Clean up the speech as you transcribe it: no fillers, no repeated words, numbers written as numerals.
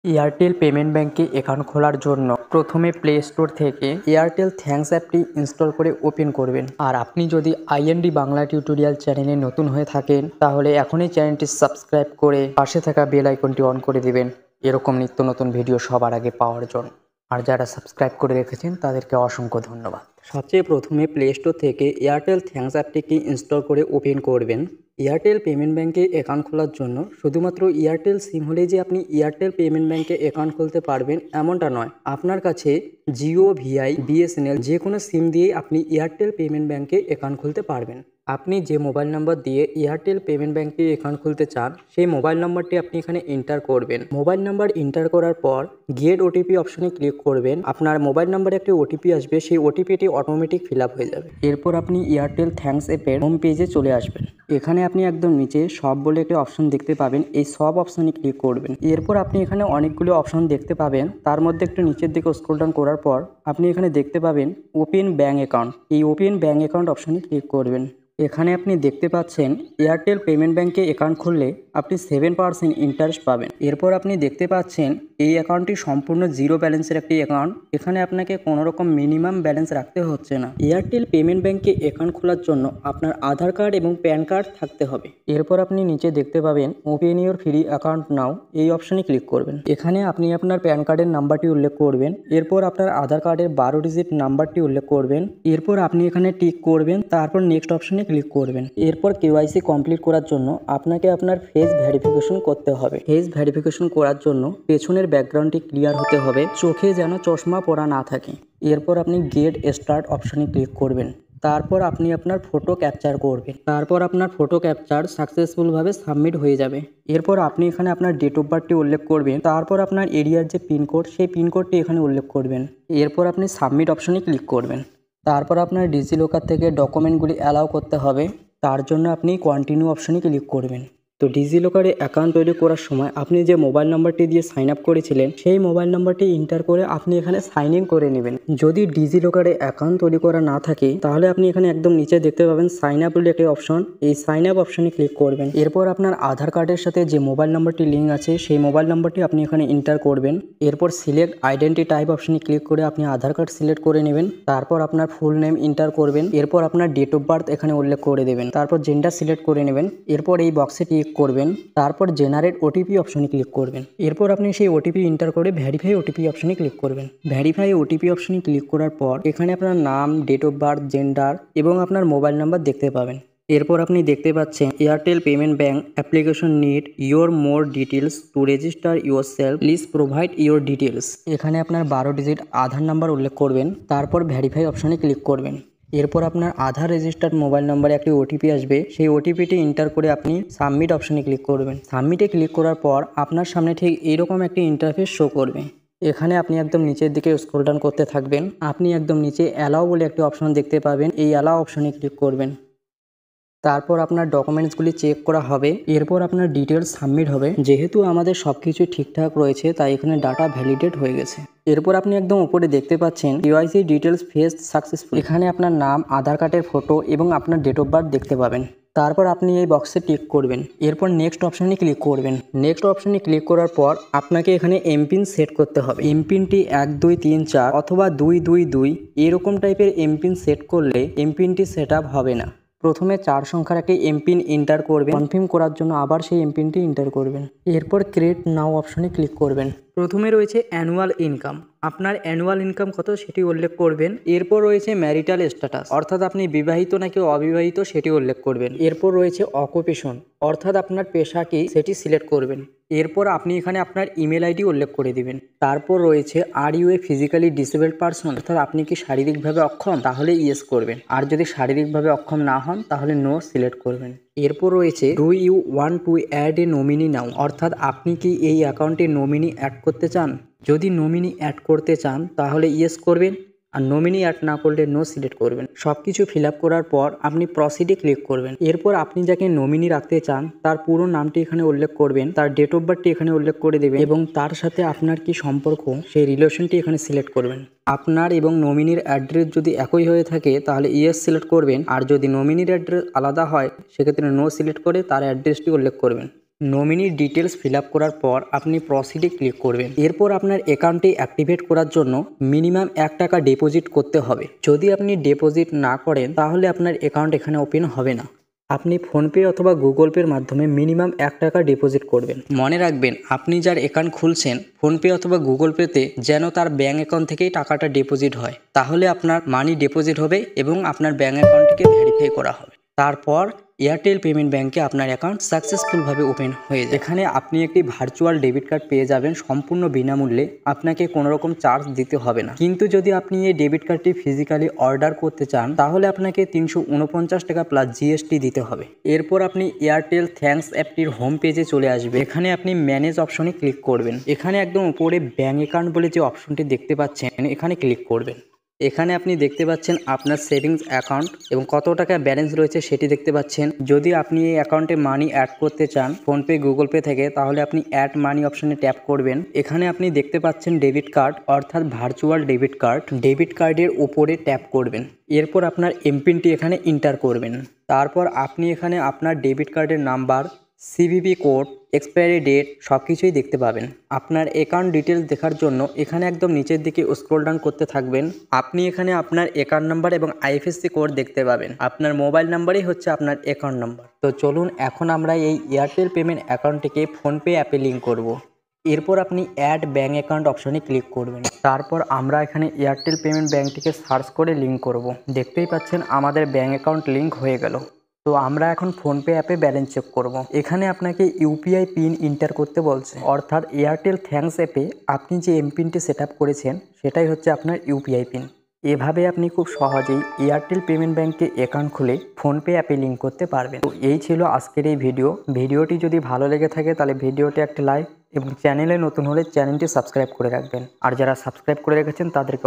Airtel payment ব্যাঙ্কে account খোলার জন্য প্রথমে প্লে স্টোর থেকে এয়ারটেল থ্যাঙ্কস অ্যাপটি ইনস্টল করে ওপেন করবেন। আর আপনি যদি আইএনডি বাংলা টিউটোরিয়াল চ্যানেলে নতুন হয়ে থাকেন তাহলে এখনই চ্যানেলটি সাবস্ক্রাইব করে পাশে থাকা বেল আইকনটি অন করে দিবেন এরকম নিত্য নতুন ভিডিও সবার আগে পাওয়ার জন্য। আর যারা সাবস্ক্রাইব করে রেখেছেন তাদেরকে অসংখ্য ধন্যবাদ। সবচেয়ে প্রথমে প্লে স্টোর থেকে এয়ারটেল থ্যাঙ্কস অ্যাপটিকে ইনস্টল করে ওপেন করবেন। এয়ারটেল পেমেন্ট ব্যাঙ্কে অ্যাকাউন্ট খোলার জন্য শুধুমাত্র এয়ারটেল সিম হলেই যে আপনি এয়ারটেল পেমেন্ট ব্যাঙ্কে অ্যাকাউন্ট খুলতে পারবেন এমনটা নয়। আপনার কাছে জিও, ভিআই, বিএসএনএল যে কোনো সিম দিয়েই আপনি এয়ারটেল পেমেন্ট ব্যাঙ্কে অ্যাকাউন্ট খুলতে পারবেন। আপনি যে মোবাইল নাম্বার দিয়ে এয়ারটেল পেমেন্ট ব্যাঙ্কে অ্যাকাউন্ট খুলতে চান সেই মোবাইল নাম্বারটি আপনি এখানে এন্টার করবেন। মোবাইল নাম্বার এন্টার করার পর গেট ওটিপি অপশনে ক্লিক করবেন। আপনার মোবাইল নাম্বারে একটি ওটিপি আসবে, সেই ওটিপিটি অটোমেটিক ফিল আপ হয়ে যাবে। এরপর আপনি এয়ারটেল থ্যাঙ্কস অ্যাপের হোম পেজে চলে আসবেন। এখানে আপনি একদম নিচে সব বলে একটি অপশন দেখতে পাবেন, এই সব অপশনে ক্লিক করবেন। এরপর আপনি এখানে অনেকগুলো অপশন দেখতে পাবেন, তার মধ্যে একটু নিচের দিকে স্ক্রল ডাউন করার পর আপনি এখানে দেখতে পাবেন ওপেন ব্যাঙ্ক অ্যাকাউন্ট। এই ওপেন ব্যাঙ্ক অ্যাকাউন্ট অপশনে ক্লিক করবেন। এখানে আপনি দেখতে পাচ্ছেন এয়ারটেল পেমেন্ট ব্যাঙ্কে অ্যাকাউন্ট খুললে আপনি 7% ইন্টারেস্ট পাবেন। এরপর আপনি দেখতে পাচ্ছেন এই অ্যাকাউন্টটি সম্পূর্ণ জিরো ব্যালেন্সের একটি অ্যাকাউন্ট। এখানে আপনাকে কোনো রকম মিনিমাম ব্যালেন্স রাখতে হচ্ছে না। এয়ারটেল পেমেন্ট ব্যাঙ্কে অ্যাকাউন্ট খোলার জন্য আপনার আধার কার্ড এবং প্যান কার্ড থাকতে হবে। এরপর আপনি নিচে দেখতে পাবেন ওপেন ইউর ফ্রি অ্যাকাউন্ট নাও, এই অপশনে ক্লিক করবেন। এখানে আপনি আপনার প্যান কার্ডের নাম্বারটি উল্লেখ করবেন। এরপর আপনার আধার কার্ডের 12 ডিজিট নাম্বারটি উল্লেখ করবেন। এরপর আপনি এখানে টিক করবেন, তারপর নেক্সট অপশনে ক্লিক করবেন। এরপর কেওয়াইসি কমপ্লিট করার জন্য আপনাকে আপনার ফেস ভেরিফিকেশন করতে হবে। ফেস ভেরিফিকেশন করার জন্য পেছনের ব্যাকগ্রাউন্ডটি ক্লিয়ার হতে হবে, চোখে যেন চশমা পরা না থাকে। এরপর আপনি গেট স্টার্ট অপশনে ক্লিক করবেন। তারপর আপনি আপনার ফটো ক্যাপচার করবেন। তারপর আপনার ফটো ক্যাপচার সাকসেসফুলভাবে সাবমিট হয়ে যাবে। এরপর আপনি এখানে আপনার ডেট অফ বার্থটি উল্লেখ করবেন। তারপর আপনার এরিয়ার যে পিনকোড সেই পিনকোডটি এখানে উল্লেখ করবেন। এরপর আপনি সাবমিট অপশনে ক্লিক করবেন। তারপর আপনার ডিজিলকার থেকে ডকুমেন্টগুলি অ্যালাউ করতে হবে, তার জন্য আপনি কন্টিনিউ অপশনে ক্লিক করবেন। তো ডিজিলকারে অ্যাকাউন্ট তৈরি করার সময় আপনি যে মোবাইল নাম্বারটি দিয়ে সাইন আপ করেছিলেন সেই মোবাইল নাম্বারটি এন্টার করে আপনি এখানে সাইন ইন করে নেবেন। যদি ডিজিলকারে অ্যাকাউন্ট তৈরি করা না থাকে তাহলে আপনি এখানে একদম নিচে দেখতে পাবেন সাইন আপ বলে একটি অপশন, এই সাইন আপ অপশনে ক্লিক করবেন। এরপর আপনার আধার কার্ডের সাথে যে মোবাইল নাম্বারটি লিঙ্ক আছে সেই মোবাইল নাম্বারটি আপনি এখানে এন্টার করবেন। এরপর সিলেক্ট আইডেন্টি টাইপ অপশনে ক্লিক করে আপনি আধার কার্ড সিলেক্ট করে নেবেন। তারপর আপনার ফুল নেম এন্টার করবেন। এরপর আপনার ডেট অফ বার্থ এখানে উল্লেখ করে দেবেন। তারপর জেন্ডার সিলেক্ট করে নেবেন। এরপর এই বক্সে ক্লিক করবেন। তারপর জেনারেট ওটিপি অপশনে ক্লিক করবেন। এরপর আপনি সেই ওটিপি এন্টার করে ভেরিফাই ওটিপি অপশনে ক্লিক করবেন। ভেরিফাই ওটিপি অপশনে ক্লিক করার পর এখানে আপনার নাম, ডেট অফ বার্থ, জেন্ডার এবং আপনার মোবাইল নাম্বার দেখতে পাবেন। এরপর আপনি দেখতে পাচ্ছেন Airtel payment bank application need your more details to register your self, please provide your details. এখানে আপনার 12 ডিজিট আধার নাম্বার উল্লেখ করবেন। তারপর ভেরিফাই অপশনে ক্লিক করবেন। এরপর আপনার আধার রেজিস্টার্ড মোবাইল নাম্বারে একটি ওটিপি আসবে, সেই ওটিপিটি এন্টার করে আপনি সাবমিট অপশনে ক্লিক করবেন। সাবমিটে ক্লিক করার পর আপনার সামনে ঠিক এরকম একটি ইন্টারফেস শো করবে। এখানে আপনি একদম নিচের দিকে স্ক্রল ডাউন করতে থাকবেন। আপনি একদম নিচে অ্যালাও বলে একটি অপশন দেখতে পাবেন, এই অ্যালাও অপশনে ক্লিক করবেন। তারপর আপনার ডকুমেন্টসগুলি চেক করা হবে। এরপর আপনার ডিটেলস সাবমিট হবে। যেহেতু আমাদের সব কিছু ঠিকঠাক রয়েছে তাই এখানে ডাটা ভ্যালিডেট হয়ে গেছে। এরপর আপনি একদম উপরে দেখতে পাচ্ছেন কেওয়াইসি ডিটেলস ফেস সাকসেসফুল। এখানে আপনার নাম, আধার কার্ডের ফটো এবং আপনার ডেট অফ বার্থ দেখতে পাবেন। তারপর আপনি এই বক্সে টিক করবেন। এরপর নেক্সট অপশনে ক্লিক করবেন। নেক্সট অপশনে ক্লিক করার পর আপনাকে এখানে এমপিন সেট করতে হবে। এমপিনটি 1234 অথবা 222 এরকম টাইপের এমপিন সেট করলে এমপিনটি সেট আপ হবে না। প্রথমে 4 সংখ্যার একটি এমপিন এন্টার করবেন। কনফার্ম করার জন্য আবার সেই এমপিনটি এন্টার করবেন। এরপর ক্রিয়েট নাও অপশনে ক্লিক করবেন। প্রথমে রয়েছে অ্যানুয়াল ইনকাম, আপনার অ্যানুয়াল ইনকাম কত সেটি উল্লেখ করবেন। এরপর রয়েছে ম্যারিটাল স্ট্যাটাস, অর্থাৎ আপনি বিবাহিত নাকি অবিবাহিত সেটি উল্লেখ করবেন। এরপর রয়েছে অকুপেশন, অর্থাৎ আপনার পেশা কি সেটি সিলেক্ট করবেন। এরপর আপনি এখানে আপনার ইমেল আইডি উল্লেখ করে দিবেন। তারপর রয়েছে are you a physically disabled person, অর্থাৎ আপনি কি শারীরিকভাবে অক্ষম, তাহলে ইয়েস করবেন। আর যদি শারীরিকভাবে অক্ষম না হন তাহলে নো সিলেক্ট করবেন। এরপর রয়েছে do you want to add a nominee now, অর্থাৎ আপনি কি এই অ্যাকাউন্টে নমিনি অ্যাড করতে চান। যদি নমিনি অ্যাড করতে চান তাহলে ইয়েস করবেন, আর নমিনি অ্যাড না করলে নো সিলেক্ট করবেন। সব কিছু ফিল আপ করার পর আপনি প্রসিডে ক্লিক করবেন। এরপর আপনি যাকে নমিনি রাখতে চান তার পুরো নামটি এখানে উল্লেখ করবেন, তার ডেট অফ বার্থটি এখানে উল্লেখ করে দেবেন এবং তার সাথে আপনার কি সম্পর্ক সেই রিলেশনটি এখানে সিলেক্ট করবেন। আপনার এবং নমিনির অ্যাড্রেস যদি একই হয়ে থাকে তাহলে ইয়েস সিলেক্ট করবেন, আর যদি নমিনির অ্যাড্রেস আলাদা হয় সেক্ষেত্রে নো সিলেক্ট করে তার অ্যাড্রেসটি উল্লেখ করবেন। নমিনি ডিটেলস ফিল আপ করার পর আপনি প্রসিডে ক্লিক করবেন। এরপর আপনার অ্যাকাউন্টটি অ্যাক্টিভেট করার জন্য মিনিমাম 1 টাকা ডিপোজিট করতে হবে। যদি আপনি ডিপোজিট না করেন তাহলে আপনার অ্যাকাউন্ট এখানে ওপেন হবে না। আপনি ফোনপে অথবা গুগল পের মাধ্যমে মিনিমাম 1 টাকা ডিপোজিট করবেন। মনে রাখবেন, আপনি যার অ্যাকাউন্ট খুলছেন ফোনপে অথবা গুগল পেতে যেন তার ব্যাঙ্ক অ্যাকাউন্ট থেকেই টাকাটা ডিপোজিট হয়, তাহলে আপনার মানি ডিপোজিট হবে এবং আপনার ব্যাঙ্ক অ্যাকাউন্টটিকে ভেরিফাই করা হবে। তারপর এয়ারটেল পেমেন্ট ব্যাঙ্কে আপনার অ্যাকাউন্ট সাকসেসফুলভাবে ওপেন হয়ে যায়। এখানে আপনি একটি ভার্চুয়াল ডেবিট কার্ড পেয়ে যাবেন সম্পূর্ণ বিনামূল্যে, আপনাকে কোনো রকম চার্জ দিতে হবে না। কিন্তু যদি আপনি এই ডেবিট কার্ডটি ফিজিক্যালি অর্ডার করতে চান তাহলে আপনাকে 349 টাকা প্লাস জিএসটি দিতে হবে। এরপর আপনি এয়ারটেল থ্যাঙ্কস অ্যাপটির হোম পেজে চলে আসবে। এখানে আপনি ম্যানেজ অপশনে ক্লিক করবেন। এখানে একদম উপরে ব্যাঙ্ক অ্যাকাউন্ট বলে যে অপশনটি দেখতে পাচ্ছেন এখানে ক্লিক করবেন। এখানে আপনি দেখতে পাচ্ছেন আপনার সেভিংস অ্যাকাউন্ট এবং কত টাকা ব্যালেন্স রয়েছে সেটি দেখতে পাচ্ছেন। যদি আপনি এই অ্যাকাউন্টে মানি অ্যাড করতে চান ফোনপে গুগল পে থেকে তাহলে আপনি অ্যাড মানি অপশনে ট্যাপ করবেন। এখানে আপনি দেখতে পাচ্ছেন ডেবিট কার্ড অর্থাৎ ভার্চুয়াল ডেবিট কার্ড। ডেবিট কার্ডের উপরে ট্যাপ করবেন। এরপর আপনার এমপিনটি এখানে এন্টার করবেন। তারপর আপনি এখানে আপনার ডেবিট কার্ডের number, CVV code, expiry date সব কিছুই দেখতে পাবেন। আপনার অ্যাকাউন্ট ডিটেলস দেখার জন্য এখানে একদম নিচের দিকে স্ক্রল ডাউন করতে থাকবেন। আপনি এখানে আপনার অ্যাকাউন্ট নাম্বার এবং আইএফএসসি কোড দেখতে পাবেন। আপনার মোবাইল নাম্বারই হচ্ছে আপনার অ্যাকাউন্ট নাম্বার। তো চলুন এখন আমরা এই এয়ারটেল পেমেন্ট অ্যাকাউন্টটিকে ফোনপে অ্যাপে লিঙ্ক করব। এরপর আপনি অ্যাড ব্যাঙ্ক অ্যাকাউন্ট অপশনে ক্লিক করবেন। তারপর আমরা এখানে এয়ারটেল পেমেন্ট ব্যাঙ্কটিকে সার্চ করে লিঙ্ক করব। দেখতেই পাচ্ছেন আমাদের ব্যাঙ্ক অ্যাকাউন্ট লিঙ্ক হয়ে গেল। তো আমরা এখন ফোনপে অ্যাপে ব্যালেন্স চেক করব। এখানে আপনাকে ইউপিআই পিন এন্টার করতে বলছে, অর্থাৎ এয়ারটেল থ্যাঙ্কস অ্যাপে আপনি যে এমপিনটি সেট আপ করেছেন সেটাই হচ্ছে আপনার ইউপিআই পিন। এভাবে আপনি খুব সহজেই এয়ারটেল পেমেন্ট ব্যাঙ্কে অ্যাকাউন্ট খুলে ফোনপে অ্যাপে লিঙ্ক করতে পারবেন। তো এই ছিল আজকের এই ভিডিওটি যদি ভালো লেগে থাকে তাহলে ভিডিওটি একটা লাইক এবং চ্যানেলে নতুন হলে চ্যানেলটি সাবস্ক্রাইব করে রাখবেন। আর যারা সাবস্ক্রাইব করে রেখেছেন তাদেরকে